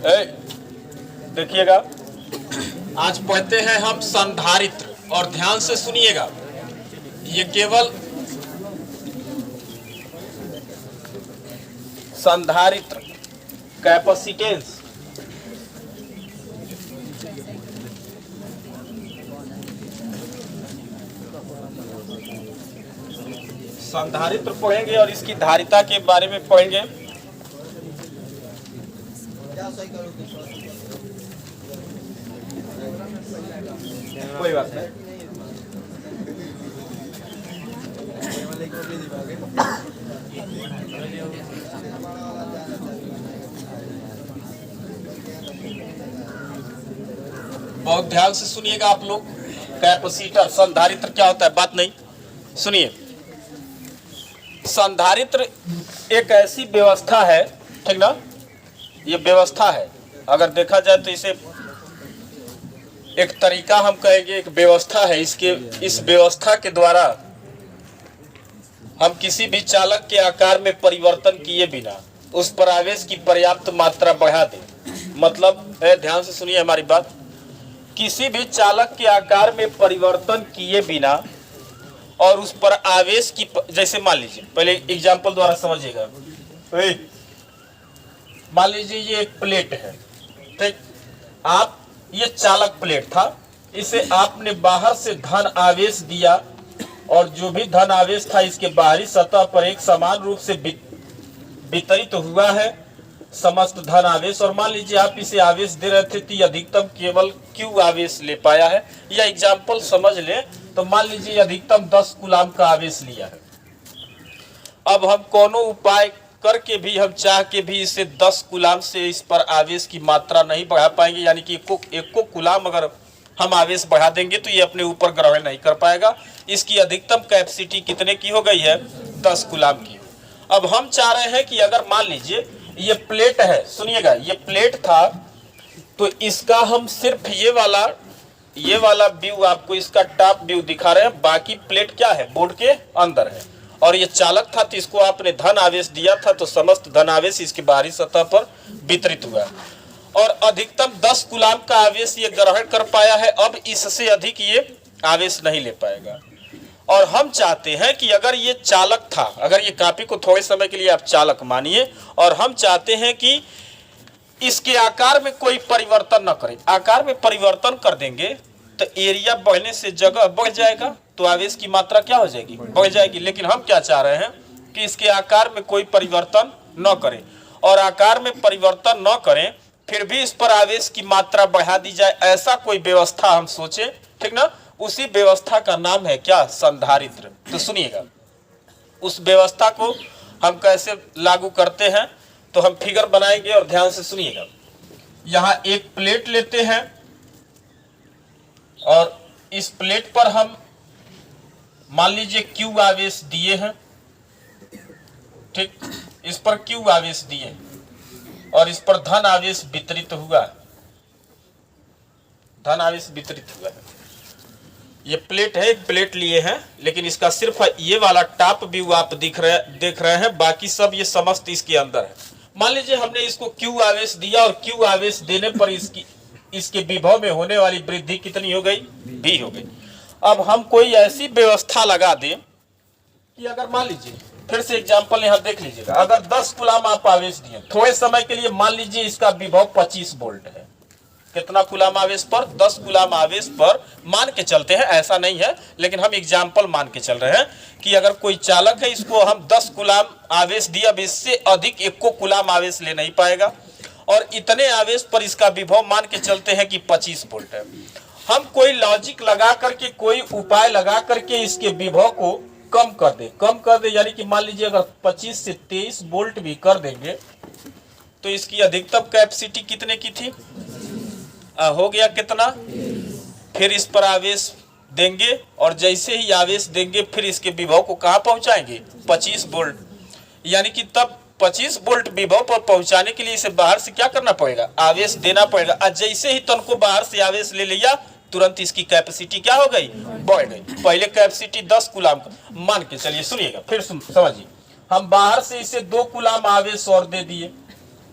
देखिएगा, आज पढ़ते हैं हम संधारित्र, और ध्यान से सुनिएगा। ये केवल संधारित्र, कैपेसिटेंस, संधारित्र पढ़ेंगे और इसकी धारिता के बारे में पढ़ेंगे। कोई बात नहीं। बहुत ध्यान से सुनिएगा आप लोग। कैपेसिटर, संधारित्र क्या होता है, बात नहीं, सुनिए। संधारित्र एक ऐसी व्यवस्था है, ठीक ना, ये व्यवस्था है। अगर देखा जाए तो इसे एक तरीका हम कहेंगे, एक व्यवस्था है। इस व्यवस्था के द्वारा हम किसी भी चालक के आकार में परिवर्तन किए बिना उस पर आवेश की पर्याप्त मात्रा बढ़ा दें। मतलब ध्यान से सुनिए हमारी बात, किसी भी चालक के आकार में परिवर्तन किए बिना और उस पर आवेश की, जैसे मान लीजिए, पहले एग्जांपल द्वारा समझिएगा। मान लीजिए ये एक प्लेट है, ठीक, आप, ये चालक प्लेट था, इसे आपने बाहर से धन आवेश दिया और जो भी धन आवेश था इसके बाहरी सतह पर एक समान रूप से वितरित हुआ है समस्त धन आवेश। और मान लीजिए आप इसे आवेश दे रहे थे तो अधिकतम केवल Q आवेश ले पाया है। या एग्जाम्पल समझ ले तो मान लीजिए अधिकतम 10 कूलाम का आवेश लिया है। अब हम कोनो उपाय करके भी, हम चाह के भी इसे 10 कूलाम से इस पर आवेश की मात्रा नहीं बढ़ा पाएंगे। यानी कि एको कूलाम अगर हम आवेश बढ़ा देंगे तो ये अपने ऊपर ग्रहण नहीं कर पाएगा। इसकी अधिकतम कैपेसिटी कितने की हो गई है, 10 कूलाम की। अब हम चाह रहे हैं कि अगर मान लीजिए ये प्लेट है, सुनिएगा, ये प्लेट था, तो इसका हम सिर्फ ये वाला व्यू आपको, इसका टॉप व्यू दिखा रहे हैं। बाकी प्लेट क्या है, बोर्ड के अंदर है। और ये चालक था तो इसको आपने धन आवेश दिया था, तो समस्त धन आवेश इसकी बाहरी सतह पर वितरित हुआ और अधिकतम 10 कूलाम का आवेश ये ग्रहण कर पाया है। अब इससे अधिक ये आवेश नहीं ले पाएगा। और हम चाहते हैं कि अगर ये चालक था, अगर ये कॉपी को थोड़े समय के लिए आप चालक मानिए, और हम चाहते हैं कि इसके आकार में कोई परिवर्तन न करें। आकार में परिवर्तन कर देंगे तो एरिया बढ़ने से जगह बढ़ जाएगा, तो आवेश की मात्रा क्या हो जाएगी, बढ़ जाएगी। लेकिन हम क्या चाह रहे हैं कि इसके आकार में कोई परिवर्तन न करें, और आकार में परिवर्तन न करें फिर भी इस पर आवेश की मात्रा बढ़ा दी जाए, ऐसा कोई व्यवस्था हम सोचे, ठीक ना। उसी व्यवस्था का नाम है क्या, संधारित्र। तो सुनिएगा, उस व्यवस्था को हम कैसे लागू करते हैं, तो हम फिगर बनाएंगे और ध्यान से सुनिएगा। यहाँ एक प्लेट लेते हैं और इस प्लेट पर हम मान लीजिए Q आवेश दिए हैं, ठीक, इस पर Q आवेश दिए और इस पर धन आवेश वितरित हुआ, धन आवेश वितरित हुआ है। ये प्लेट है, एक प्लेट लिए हैं, लेकिन इसका सिर्फ ये वाला टॉप व्यू आप देख रहे हैं, बाकी सब ये समस्त इसके अंदर है। मान लीजिए हमने इसको Q आवेश दिया और Q आवेश देने पर इसके विभव में होने वाली वृद्धि कितनी हो गई, V हो गई। अब हम कोई ऐसी व्यवस्था लगा दें कि अगर मान लीजिए, फिर से एग्जांपल यहां देख लीजिएगा, अगर 10 कूलाम आप आवेश दिए थोड़े समय के लिए, मान लीजिए इसका विभव 25 वोल्ट है। कितना कूलाम आवेश पर, 10 कूलाम आवेश पर मान के चलते हैं, ऐसा नहीं है, लेकिन हम एग्जाम्पल मान के चल रहे हैं कि अगर कोई चालक है, इसको हम 10 कूलाम आवेश दिया, अब इससे अधिक एको कूलाम आवेश ले नहीं पाएगा, और इतने आवेश पर इसका विभव मान के चलते हैं कि 25 वोल्ट है। हम कोई लॉजिक लगा करके, कोई उपाय लगा करके इसके विभव को कम कर दे, यानी कि मान लीजिए अगर 25 से 23 वोल्ट भी कर देंगे तो इसकी अधिकतम कैपेसिटी कितने की थी, हो गया कितना। फिर इस पर आवेश देंगे और जैसे ही आवेश देंगे फिर इसके विभव को कहां पहुंचाएंगे, 25 वोल्ट। यानी कि तब 25 वोल्ट विभव पर पहुंचाने के लिए इसे बाहर से क्या करना पड़ेगा, आवेश देना पड़ेगा। और जैसे ही तन को बाहर से आवेश ले लिया, तुरंत इसकी कैपेसिटी क्या हो गई, बढ़ गई। पहले कैपेसिटी 10 कूलाम मान के चलिए, सुनिएगा फिर समझिए, हम बाहर से इसे 2 कूलाम आवेश और दे दिए,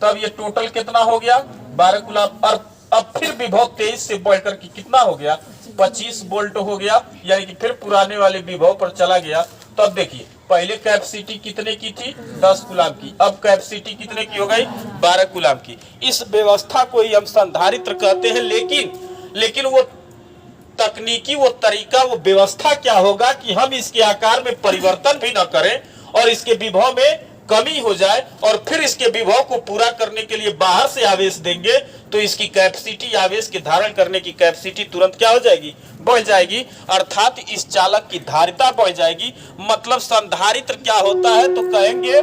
तब ये टोटल कितना हो गया 12 कूलम। और अब फिर विभव 23 से बढ़कर के कितना हो गया 25 वोल्ट हो गया, यानी कि फिर पुराने वाले विभव पर चला गया। तब देखिए पहले कैपेसिटी कितने की थी 10 कूलम की, अब कैपेसिटी कितने की हो गई 12 कूलम की। इस व्यवस्था को ही हम संधारित्र कहते हैं। लेकिन वो तकनीकी, वो तरीका, वो व्यवस्था क्या होगा कि हम इसके आकार में परिवर्तन भी न करें और इसके विभव में कमी हो जाए और फिर इसके विभव को पूरा करने के लिए बाहर से आवेश देंगे तो इसकी कैपेसिटी, आवेश के धारण करने की कैपेसिटी तुरंत क्या हो जाएगी, बढ़ जाएगी, अर्थात इस चालक की धारिता बढ़ जाएगी। मतलब संधारित्र क्या होता है तो कहेंगे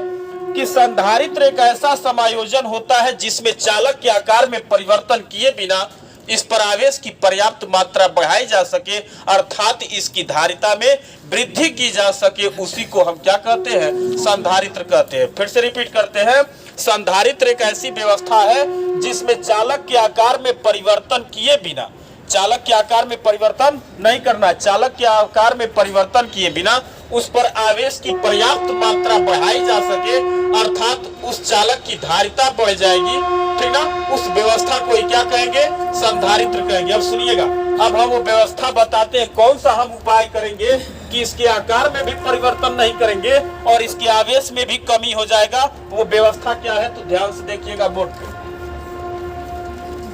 कि संधारित्र एक ऐसा समायोजन होता है जिसमें चालक के आकार में परिवर्तन किए बिना इस पर आवेश की पर्याप्त मात्रा बढ़ाई जा सके, अर्थात इसकी धारिता में वृद्धि की जा सके, उसी को हम क्या कहते हैं, संधारित्र कहते हैं। फिर से रिपीट करते हैं, संधारित्र एक ऐसी व्यवस्था है जिसमें चालक के आकार में परिवर्तन किए बिना, चालक के आकार में परिवर्तन नहीं करना, चालक के आकार में परिवर्तन किए बिना उस पर आवेश की पर्याप्त मात्रा बढ़ाई जा सके, अर्थात उस चालक की धारिता बढ़ जाएगी, ठीक ना। उस व्यवस्था को क्या कहेंगे, संधारित्र कहेंगे। अब सुनिएगा, अब हम वो व्यवस्था बताते हैं, कौन सा हम उपाय करेंगे कि इसके आकार में भी परिवर्तन नहीं करेंगे और इसके आवेश में भी कमी हो जाएगा। वो व्यवस्था क्या है तो ध्यान से देखिएगा बोर्ड पे।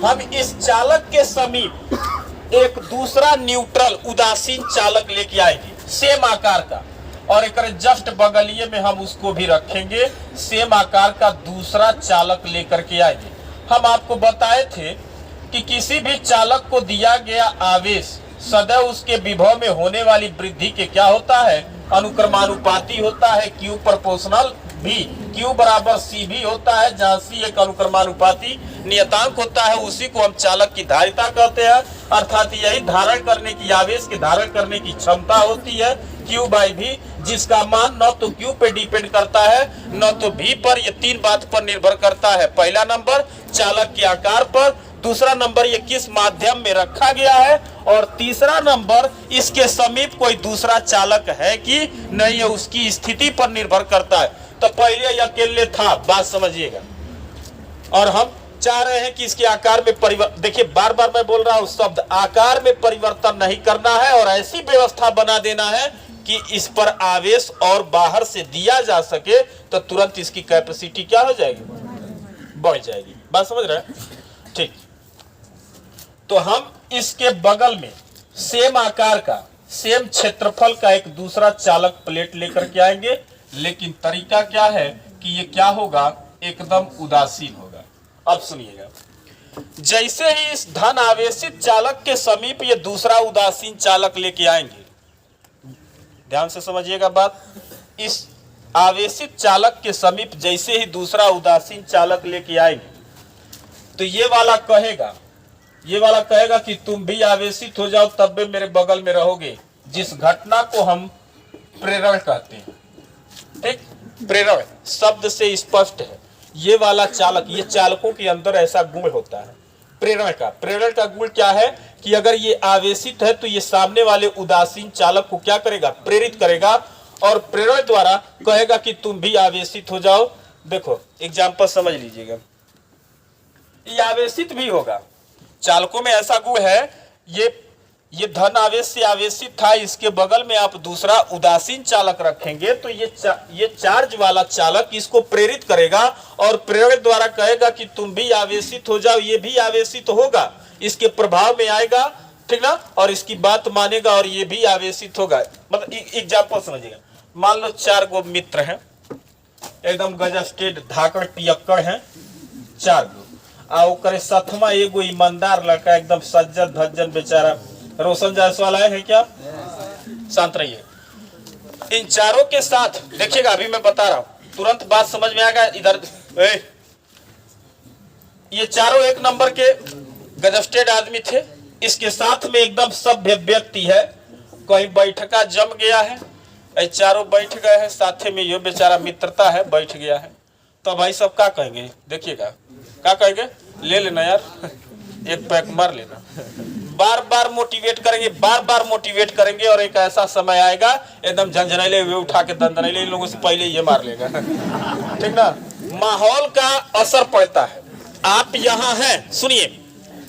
हम इस चालक के समीप एक दूसरा न्यूट्रल उदासीन चालक लेके आएंगे सेम आकार का, और एक जस्ट बगलिए में हम उसको भी रखेंगे, सेम आकार का दूसरा चालक लेकर के आएंगे। हम आपको बताए थे कि किसी भी चालक को दिया गया आवेश सदैव उसके विभव में होने वाली वृद्धि के क्या होता है, अनुक्रमानुपाती होता है, Q प्रोपोर्शनल भी, Q बराबर C भी होता है, जहाँ C एक अनुक्रमानुपाती नियतांक होता है, उसी को हम चालक की धारिता कहते हैं। अर्थात यही धारण करने की, आवेश के धारण करने की क्षमता होती है Q बाई V, जिसका मान न तो Q पे डिपेंड करता है न तो V पर। ये तीन बात पर निर्भर करता है। पहला नंबर चालक के आकार पर, दूसरा नंबर ये किस माध्यम में रखा गया है, और तीसरा नंबर इसके समीप कोई दूसरा चालक है कि नहीं है, उसकी स्थिति पर निर्भर करता है। तो पहले ये अकेले था, बात समझिएगा, और हम चाह रहे हैं कि इसके आकार में परिवर्तन, देखिए बार बार मैं बोल रहा हूं शब्द, आकार में परिवर्तन नहीं करना है और ऐसी व्यवस्था बना देना है कि इस पर आवेश और बाहर से दिया जा सके तो तुरंत इसकी कैपेसिटी क्या हो जाएगी, बढ़ जाएगी। बात समझ रहे हैं, ठीक। तो हम इसके बगल में सेम आकार का, सेम क्षेत्रफल का एक दूसरा चालक प्लेट लेकर के आएंगे, लेकिन तरीका क्या है कि ये क्या होगा, एकदम उदासीन होगा। अब सुनिएगा, जैसे ही इस धन आवेशित चालक के समीप ये दूसरा उदासीन चालक लेके आएंगे, ध्यान से समझिएगा बात, इस आवेशित चालक के समीप जैसे ही दूसरा उदासीन चालक लेके आएंगे तो ये वाला कहेगा कि तुम भी आवेशित हो जाओ तब भी मेरे बगल में रहोगे, जिस घटना को हम प्रेरण कहते हैं। ठीक, प्रेरण शब्द से स्पष्ट है। ये वाला चालक, ये चालकों के अंदर ऐसा गुण होता है प्रेरण का गुण क्या है कि अगर ये आवेशित है तो ये सामने वाले उदासीन चालक को क्या करेगा, प्रेरित करेगा, और प्रेरण द्वारा कहेगा कि तुम भी आवेशित हो जाओ। देखो एग्जांपल समझ लीजिएगा, ये आवेशित भी होगा, चालकों में ऐसा गुण है, ये धन आवेश से आवेशित था, इसके बगल में आप दूसरा उदासीन चालक रखेंगे तो ये चार्ज वाला चालक इसको प्रेरित करेगा और प्रेरण द्वारा कहेगा कि तुम भी आवेशित हो जाओ, ये भी आवेशित होगा, इसके प्रभाव में आएगा, ठीक ना, और इसकी बात मानेगा और ये भी आवेशित होगा। मतलब एग्जांपल समझिएगा, मान लो 4 गो मित्र हैं, एकदम गजस्टेड धाकड़ पियक्कड़ हैं 4 गो, आओ करे साथमा एगो ईमानदार लड़का, एकदम सज्जन धज्जन बेचारा, रोशन जायसवाल आए हैं क्या, शांत रहिए। इन चारों के साथ देखिएगा, अभी मैं बता रहा हूं, तुरंत बात समझ में आएगा। इधर ये चारों एक नंबर के गजस्टेड आदमी थे, इसके साथ में एकदम सभ्य व्यक्ति है, कहीं बैठका जम गया है, चारों बैठ गए हैं, साथे में ये बेचारा मित्रता है बैठ गया है, तो भाई सब क्या कहेंगे, देखिएगा क्या कहेंगे, ले लेना यार, एक पैक मार लेना, बार बार मोटिवेट करेंगे और एक ऐसा समय आएगा एकदम झंझनैले हुए उठा के दंदनैले, इन लोगों से पहले ये मार लेगा, ठीक ना। माहौल का असर पड़ता है। आप यहाँ हैं, सुनिए,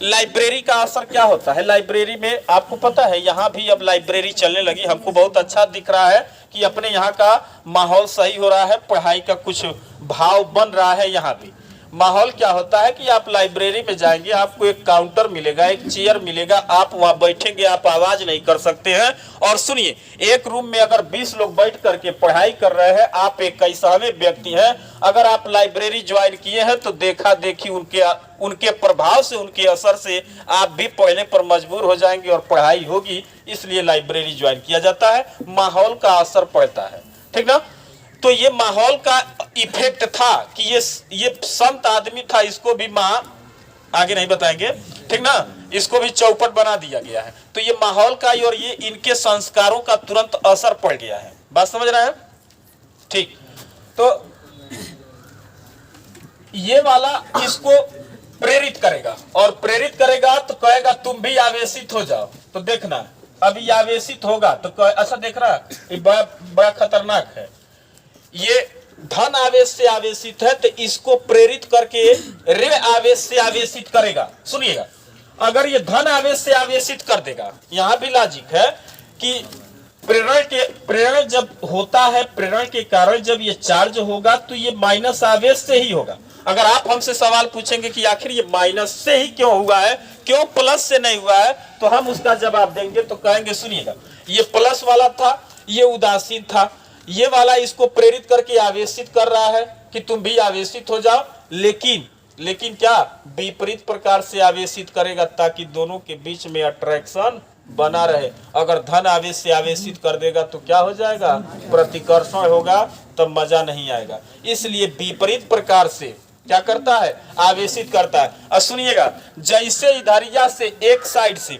लाइब्रेरी का असर क्या होता है। लाइब्रेरी में आपको पता है, यहाँ भी अब लाइब्रेरी चलने लगी, हमको बहुत अच्छा दिख रहा है कि अपने यहाँ का माहौल सही हो रहा है, पढ़ाई का कुछ भाव बन रहा है। यहाँ भी माहौल क्या होता है कि आप लाइब्रेरी में जाएंगे, आपको एक काउंटर मिलेगा, एक चेयर मिलेगा, आप वहां बैठेंगे, आप आवाज नहीं कर सकते हैं। और सुनिए, एक रूम में अगर 20 लोग बैठ करके पढ़ाई कर रहे हैं, आप एक कैसावे व्यक्ति हैं, अगर आप लाइब्रेरी ज्वाइन किए हैं तो देखा देखी उनके प्रभाव से, उनके असर से आप भी पढ़ने पर मजबूर हो जाएंगे और पढ़ाई होगी। इसलिए लाइब्रेरी ज्वाइन किया जाता है, माहौल का असर पड़ता है, ठीक ना। तो ये माहौल का इफेक्ट था कि ये संत आदमी था, इसको भी आगे नहीं बताएंगे, ठीक ना, इसको भी चौपट बना दिया गया है। तो ये माहौल का और ये इनके संस्कारों का तुरंत असर पड़ गया है। बात समझ रहे हैं, ठीक। तो ये वाला इसको प्रेरित करेगा, और प्रेरित करेगा तो कहेगा तुम भी आवेशित हो जाओ। तो देखना, अभी आवेशित होगा तो अच्छा देख रहा, ये बड़ा खतरनाक है। ये धन आवेश से आवेशित है, तो इसको प्रेरित करके ऋण आवेश से आवेशित करेगा। सुनिएगा, अगर ये धन आवेश से आवेशित कर देगा, यहां भी लॉजिक है कि प्रेरण जब होता है, प्रेरण के कारण जब ये चार्ज होगा तो ये माइनस आवेश से ही होगा। अगर आप हमसे सवाल पूछेंगे कि आखिर ये माइनस से ही क्यों हुआ है, क्यों प्लस से नहीं हुआ है, तो हम उसका जवाब देंगे तो कहेंगे सुनिएगा, ये प्लस वाला था, ये उदासीन था, ये वाला इसको प्रेरित करके आवेशित कर रहा है कि तुम भी आवेशित हो जाओ, लेकिन क्या विपरीत प्रकार से आवेशित करेगा ताकि दोनों के बीच में अट्रैक्शन बना रहे। अगर धन आवेश से आवेशित कर देगा तो क्या हो जाएगा, प्रतिकर्षण होगा, तब मजा नहीं आएगा। इसलिए विपरीत प्रकार से क्या करता है, आवेशित करता है। और सुनिएगा, जैसे इधरिया से एक साइड से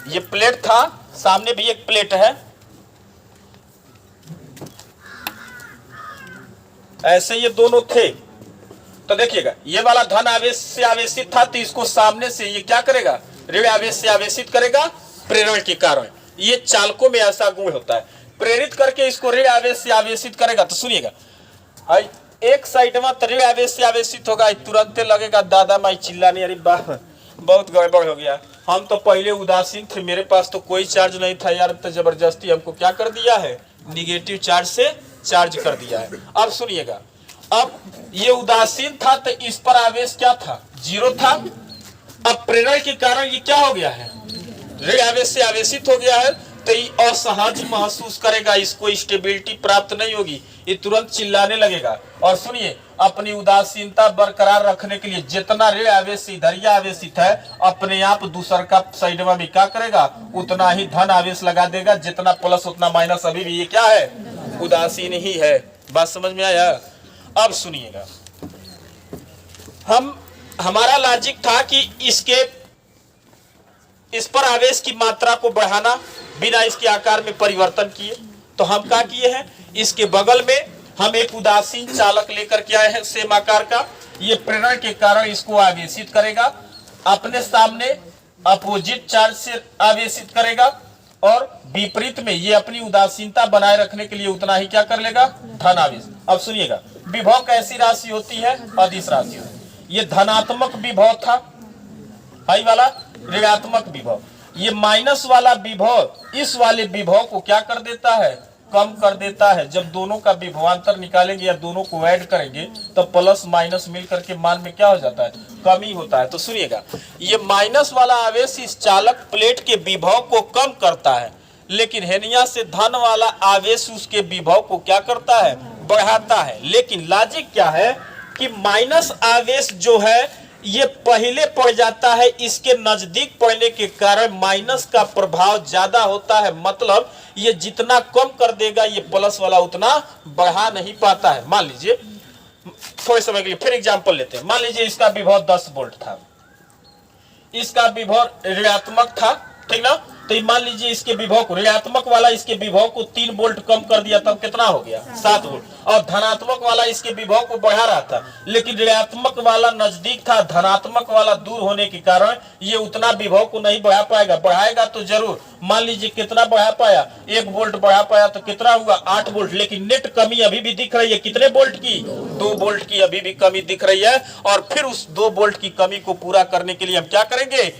ये प्लेट था, सामने भी एक प्लेट है, ऐसे ये दोनों थे। तो देखिएगा, ये वाला धन आवेश से आवेशित था, तो इसको सामने से ये क्या करेगा, ऋण आवेश से आवेशित करेगा प्रेरण के कारण। ये चालकों में ऐसा गुण होता है, प्रेरित करके इसको ऋण आवेश से आवेशित करेगा। तो सुनिएगा, एक साइड में ऋण आवेश से आवेशित होगा, तुरंत लगेगा दादा माई चिल्लाने, अरे वाह बहुत गड़बड़ हो गया, हम तो पहले उदासीन थे, मेरे पास तो कोई चार्ज नहीं था यार, तो जबरदस्ती हमको क्या कर दिया है, निगेटिव चार्ज से चार्ज कर दिया है। अब सुनिएगा, अब ये उदासीन था तो इस पर आवेश क्या था, 0 था। अब प्रेरण के कारण ये क्या हो गया है, ऋण आवेश से आवेशित हो गया है, तो ये असहज महसूस करेगा, इसको स्टेबिलिटी प्राप्त नहीं होगी, ये तुरंत चिल्लाने लगेगा। और सुनिए, अपनी उदासीनता बरकरार रखने के लिए जितना ऋण आवेश इधरिया आवेशित है, अपने आप दूसर का साइड में भी क्या करेगा, उतना ही धन आवेश लगा देगा, जितना प्लस उतना माइनस, अभी भी ये क्या है, उदासीन ही है। बात समझ में आया। अब सुनिएगा, हमारा लॉजिक था कि इस पर आवेश की मात्रा को बढ़ाना बिना इसके आकार में परिवर्तन किए। तो हम क्या किए हैं, इसके बगल में हम एक उदासीन चालक लेकर के आए हैं सेम आकार का, ये प्रेरण के कारण इसको आवेशित करेगा, अपने सामने अपोजिट चार्ज से आवेशित करेगा, और विपरीत में ये अपनी उदासीनता बनाए रखने के लिए उतना ही क्या कर लेगा, धन आवेश। अब सुनिएगा, विभव कैसी राशि होती है, अदिश राशि होती है। ये धनात्मक विभव था, हाई वाला ऋणात्मक विभव, ये माइनस वाला विभव इस वाले विभव को क्या कर देता है, कम कर देता है। जब दोनों का विभवांतर निकालेंगे या दोनों को ऐड करेंगे तो प्लस माइनस मिलकर के मान में क्या हो जाता है, कमी होता है। तो सुनिएगा, ये माइनस वाला आवेश इस चालक प्लेट के विभव को कम करता है, लेकिन हेनिया से धन वाला आवेश उसके विभव को क्या करता है, बढ़ाता है। लेकिन लॉजिक क्या है कि माइनस आवेश जो है ये पहले पड़ जाता है, इसके नजदीक पड़ने के कारण माइनस का प्रभाव ज्यादा होता है, मतलब ये जितना कम कर देगा ये प्लस वाला उतना बढ़ा नहीं पाता है। मान लीजिए थोड़े समय के लिए फिर एग्जांपल लेते हैं, मान लीजिए इसका विभव 10 वोल्ट था, इसका विभव ऋणात्मक था, ठीक ना, तो मान लीजिए इसके विभव को, ऋणात्मक वाला इसके विभव को 3 वोल्ट कम कर दिया, तब कितना हो गया 7 वोल्ट। और धनात्मक वाला इसके विभव को बढ़ा रहा था, लेकिन ऋणात्मक वाला नजदीक था, धनात्मक वाला दूर होने के कारण ये उतना विभव को नहीं बढ़ा पाएगा। बढ़ाएगा तो जरूर, मान लीजिए कितना बढ़ा पाया, 1 वोल्ट बढ़ा पाया, तो कितना हुआ 8 वोल्ट। लेकिन नेट कमी अभी भी दिख रही है, कितने वोल्ट की, 2 वोल्ट की अभी भी कमी दिख रही है। और फिर उस 2 वोल्ट की कमी को पूरा करने के लिए हम क्या करेंगे,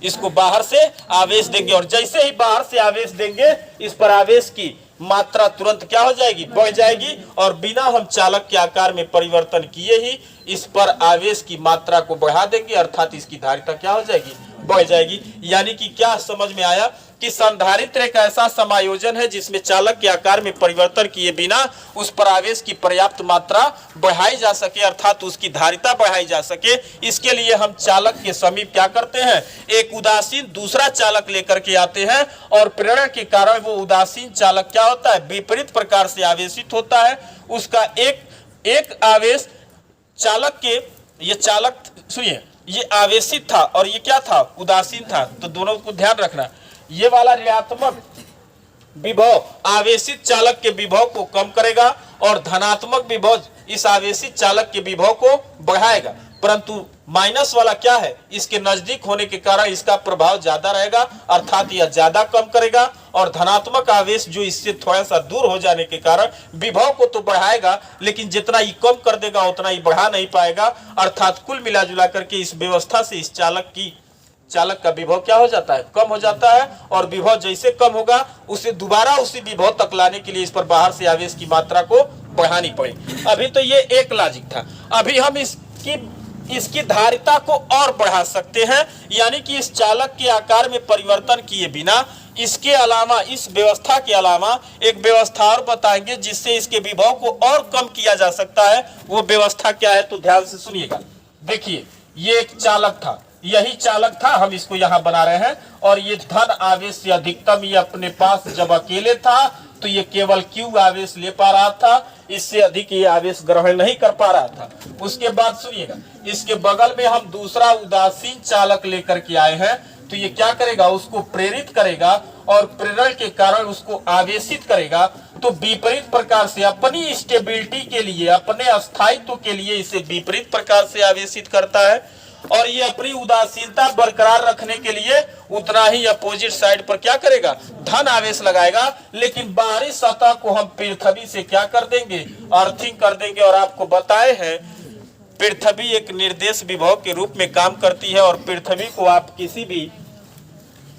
इसको बाहर से आवेश देंगे। और जैसे ही बाहर से आवेश देंगे, इस पर आवेश की मात्रा तुरंत क्या हो जाएगी, बढ़ जाएगी। और बिना हम चालक के आकार में परिवर्तन किए ही इस पर आवेश की मात्रा को बढ़ा देंगे, अर्थात इसकी धारिता क्या हो जाएगी, बढ़ जाएगी। यानी कि क्या समझ में आया कि संधारित्र एक ऐसा समायोजन है जिसमें चालक के आकार में परिवर्तन किए बिना उस पर आवेश की पर्याप्त मात्रा बढ़ाई जा सके, अर्थात उसकी धारिता बढ़ाई जा सके। इसके लिए हम चालक के समीप क्या करते हैं, एक उदासीन दूसरा चालक लेकर के आते हैं, और प्रेरण के कारण वो उदासीन चालक क्या होता है, विपरीत प्रकार से आवेशित होता है। उसका एक आवेश चालक के, ये चालक सुनिए, ये आवेशित था और ये क्या था, उदासीन था। तो दोनों को ध्यान रखना, ये वाला ऋणात्मक विभव आवेशित चालक के विभव को कम करेगा और धनात्मक विभव इस आवेशित चालक के विभव को बढ़ाएगा। परंतु माइनस वाला क्या है, इसके नजदीक होने के कारण इसका प्रभाव ज्यादा रहेगा, अर्थात यह ज्यादा कम करेगा। और धनात्मक आवेश जो इससे थोड़ा सा दूर हो जाने के कारण विभव को तो बढ़ाएगा, लेकिन जितना ही कम कर देगा उतना ही बढ़ा नहीं पाएगा। अर्थात कुल मिला जुला करके इस व्यवस्था से इस चालक का विभव क्या हो जाता है, कम हो जाता है। और विभव जैसे कम होगा, उसे दोबारा उसी विभव तक लाने के लिए इस पर बाहर से आवेश की मात्रा को बढ़ानी पड़ेगी। अभी तो ये एक लॉजिक था। अभी हम इसकी धारिता को और बढ़ा सकते हैं, यानी कि इस चालक के आकार में परिवर्तन किए बिना इसके अलावा, इस व्यवस्था के अलावा एक व्यवस्था और बताएंगे जिससे इसके विभव को और कम किया जा सकता है। वो व्यवस्था क्या है, तो ध्यान से सुनिएगा। देखिए, ये एक चालक था, यही चालक था, हम इसको यहाँ बना रहे हैं। और ये धन आवेश से अधिकतम ये अपने पास जब अकेले था तो ये केवल Q आवेश ले पा रहा था, इससे अधिक ये आवेश ग्रहण नहीं कर पा रहा था। उसके बाद सुनिएगा, इसके बगल में हम दूसरा उदासीन चालक लेकर के आए हैं। तो ये क्या करेगा, उसको प्रेरित करेगा और प्रेरण के कारण उसको आवेशित करेगा। तो विपरीत प्रकार से अपनी स्टेबिलिटी के लिए, अपने अस्थायित्व के लिए इसे विपरीत प्रकार से आवेशित करता है। और ये अपनी उदासीनता बरकरार रखने के लिए उतना ही अपोजिट साइड पर क्या करेगा, धन आवेश लगाएगा। लेकिन बाहरी सतह को हम पृथ्वी से क्या कर देंगे, अर्थिंग कर देंगे। और आपको बताए हैं, पृथ्वी एक निर्देश विभव के रूप में काम करती है। और पृथ्वी को आप किसी भी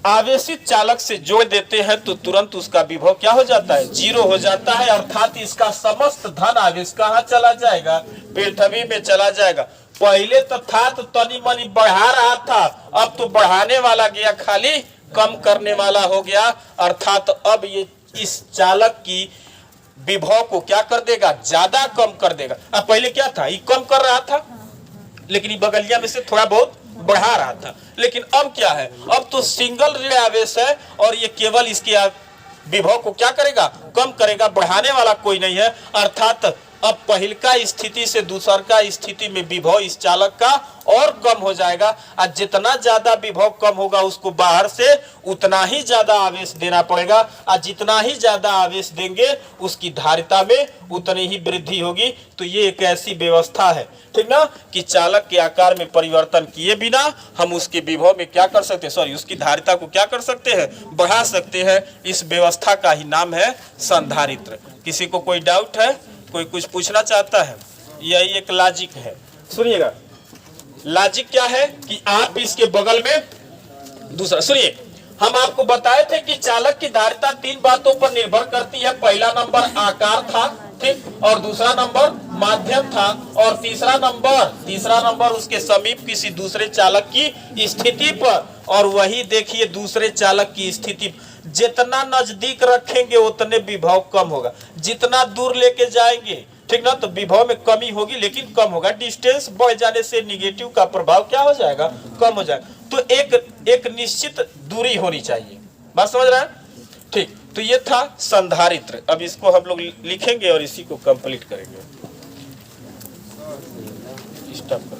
आवेशित चालक से जोड़ देते हैं तो तुरंत उसका विभव क्या हो जाता है, 0 हो जाता है। अर्थात इसका समस्त धन आवेश कहाँ चला जाएगा, पृथ्वी में चला जाएगा। पहले तो था तो तनी मनी बढ़ा रहा था, अब तो बढ़ाने वाला गया, खाली कम करने वाला हो गया। अर्थात अब ये इस चालक की विभव को क्या कर देगा, ज्यादा कम कर देगा। अब पहले क्या था, ये कम कर रहा था, लेकिन ये बगलिया में से थोड़ा बहुत बढ़ा रहा था। लेकिन अब क्या है, अब तो सिंगल ऋण आवेश है और ये केवल इसके विभव को क्या करेगा, कम करेगा, बढ़ाने वाला कोई नहीं है। अर्थात अब पहल का स्थिति से दूसर का स्थिति में विभव इस चालक का और कम हो जाएगा। और जितना ज्यादा विभव कम होगा उसको बाहर से उतना ही ज्यादा आवेश देना पड़ेगा। और जितना ही ज्यादा आवेश देंगे उसकी धारिता में उतनी ही वृद्धि होगी। तो ये एक ऐसी व्यवस्था है, ठीक ना, कि चालक के आकार में परिवर्तन किए बिना हम उसके विभव में क्या कर सकते हैं, सॉरी, उसकी धारिता को क्या कर सकते हैं, बढ़ा सकते हैं। इस व्यवस्था का ही नाम है संधारित्र। किसी को कोई डाउट है, कोई कुछ पूछना चाहता है? यही एक लॉजिक है। सुनिएगा, लॉजिक क्या है कि आप इसके बगल में दूसरा, सुनिए, हम आपको बताए थे कि चालक की धारिता 3 बातों पर निर्भर करती है। पहला नंबर आकार था, ठीक, और दूसरा नंबर माध्यम था, और तीसरा नंबर उसके समीप किसी दूसरे चालक की स्थिति पर। और वही देखिए, दूसरे चालक की स्थिति जितना नजदीक रखेंगे उतने विभव कम होगा, जितना दूर लेके जाएंगे, ठीक ना, तो विभव में कमी होगी लेकिन कम होगा। डिस्टेंस बढ़ जाने से निगेटिव का प्रभाव क्या हो जाएगा, कम हो जाएगा। तो एक निश्चित दूरी होनी चाहिए, बात समझ रहे हैं, ठीक। तो ये था संधारित्र। अब इसको हम लोग लिखेंगे और इसी को कंप्लीट करेंगे। स्टॉप।